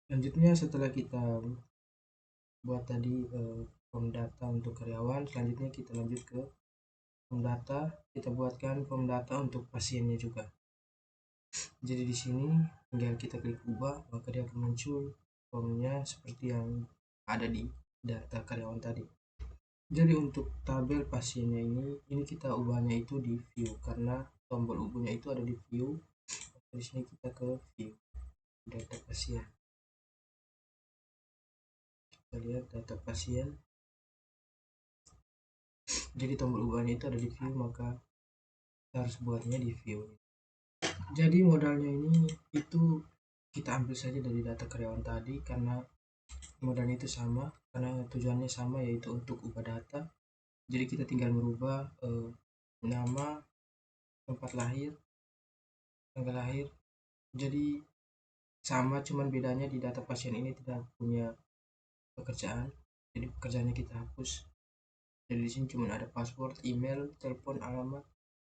Selanjutnya setelah kita buat tadi form data untuk karyawan, selanjutnya kita lanjut ke form data. Kita buatkan form data untuk pasiennya juga. Jadi di sini tinggal kita klik ubah, maka dia akan muncul formnya seperti yang ada di data karyawan tadi. Jadi untuk tabel pasiennya ini kita ubahnya itu di view, karena tombol ubahnya itu ada di view. Di sini kita ke view data pasien. Kita lihat data pasien. Jadi tombol ubahnya itu ada di view, maka kita harus buatnya di view. Jadi modalnya ini itu kita ambil saja dari data karyawan tadi, karena modalnya itu sama, karena tujuannya sama, yaitu untuk ubah data. Jadi kita tinggal merubah nama, tempat lahir, tanggal lahir. Jadi sama, cuman bedanya di data pasien ini tidak punya pekerjaan, jadi pekerjaannya kita hapus. Jadi di sini cuma ada password, email, telepon, alamat,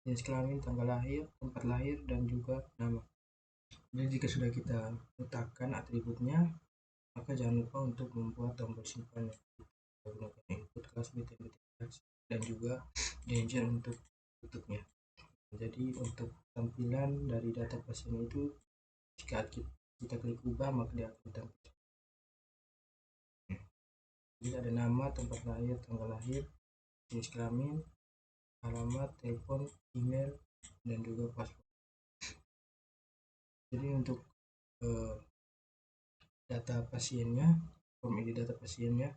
jenis kelamin, tanggal lahir, tempat lahir, dan juga nama. Jadi jika sudah kita letakkan atributnya, maka jangan lupa untuk membuat tombol simpan, menggunakan input kelas dan juga danger untuk tutupnya. Jadi untuk tampilan dari data pasien itu, jika kita klik ubah, maka dia akan tampil. Jadi ada nama, tempat lahir, tanggal lahir, jenis kelamin, alamat, telepon, email, dan juga password. Jadi untuk data pasiennya, form ini data pasiennya,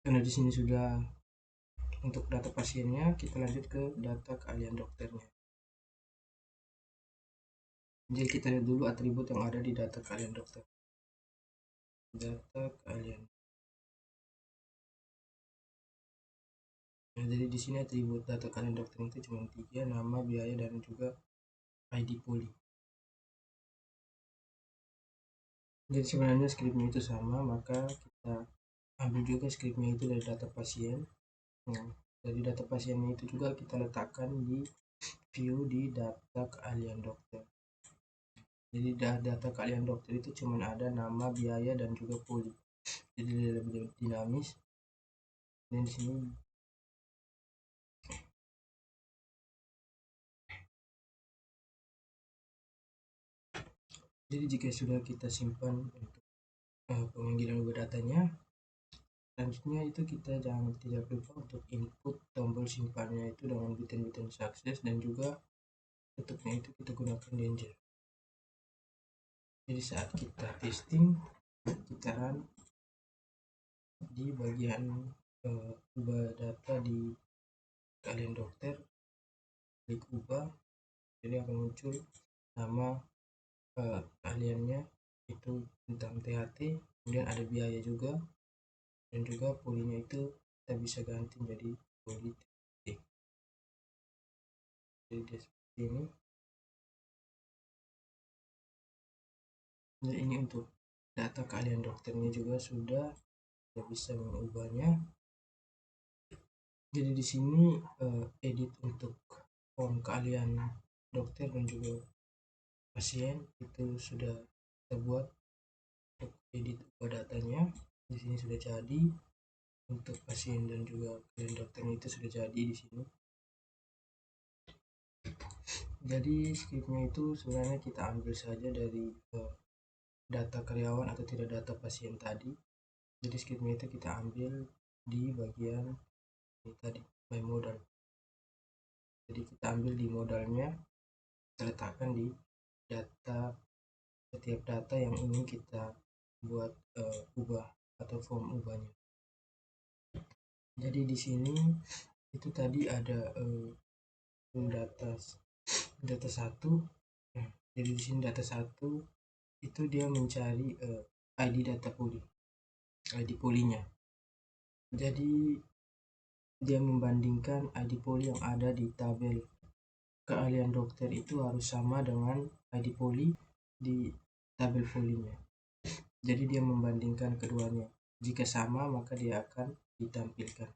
karena di sini sudah untuk data pasiennya, kita lanjut ke data keahlian dokternya. Jadi kita lihat dulu atribut yang ada di data keahlian dokter. Data keahlian. Nah, jadi di sini atribut data keahlian dokter itu cuma 3, nama, biaya, dan juga ID poli. Jadi sebenarnya scriptnya itu sama, maka kita ambil juga scriptnya itu dari data pasien. Nah, dari data pasiennya itu juga kita letakkan di view di data keahlian dokter. Jadi data keahlian dokter itu cuma ada nama, biaya, dan juga poli. Jadi lebih dinamis. Dan di sini jadi jika sudah kita simpan untuk pemanggilan ubah datanya, selanjutnya itu kita tidak lupa untuk input tombol simpannya itu dengan button sukses, dan juga tutupnya itu kita gunakan danger. Jadi saat kita testing, kita run di bagian ubah data di keahlian dokter, klik ubah, jadi akan muncul nama keahliannya itu tentang THT, kemudian ada biaya juga, dan juga polinya itu kita bisa ganti menjadi poli THT. Jadi dia seperti ini. Nah, ini untuk data keahlian dokternya juga sudah bisa mengubahnya. Jadi di sini edit untuk form keahlian dokter dan juga pasien itu sudah kita buat. Untuk edit ubah datanya di sini sudah jadi, untuk pasien dan juga keahlian dokternya itu sudah jadi di sini. Jadi scriptnya itu sebenarnya kita ambil saja dari data karyawan atau tidak data pasien tadi. Jadi scriptnya itu kita ambil di bagian ini tadi, my modal. Jadi kita ambil di modalnya, kita letakkan di data, setiap data yang ingin kita buat ubah atau form ubahnya. Jadi di sini itu tadi ada data 1. Nah, jadi di sini data 1 itu dia mencari ID data poli, ID polinya. Jadi dia membandingkan ID poli yang ada di tabel keahlian dokter itu harus sama dengan ID poli di tabel polinya. Jadi dia membandingkan keduanya. Jika sama, maka dia akan ditampilkan.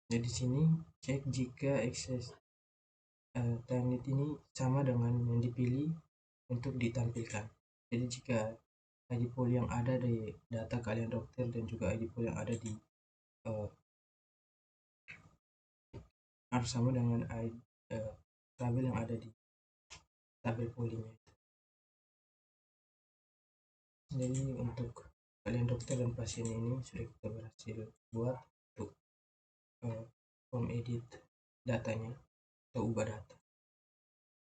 Jadi di sini cek jika access template ini sama dengan yang dipilih untuk ditampilkan. Jadi jika ID pool yang ada di data kalian dokter dan juga ID pool yang ada di harus sama dengan ID tabel yang ada di tabel poolingnya. Jadi untuk kalian dokter dan pasien ini sudah kita berhasil buat untuk form edit datanya atau ubah data.